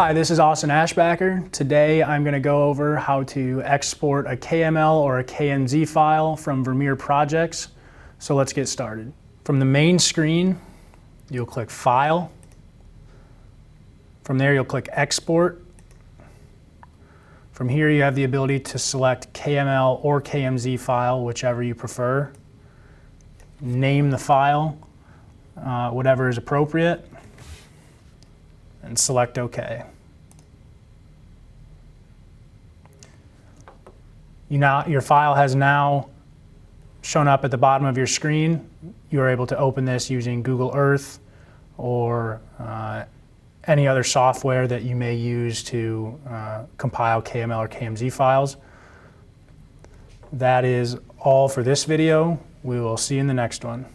Hi, this is Austin Ashbacker. Today I'm going to go over how to export a KML or a KMZ file from Vermeer Projects. So let's get started. From the main screen, you'll click File. From there you'll click Export. From here you have the ability to select KML or KMZ file, whichever you prefer. Name the file, whatever is appropriate, and select OK. Your file has now shown up at the bottom of your screen. You are able to open this using Google Earth or any other software that you may use to compile KML or KMZ files. That is all for this video. We will see you in the next one.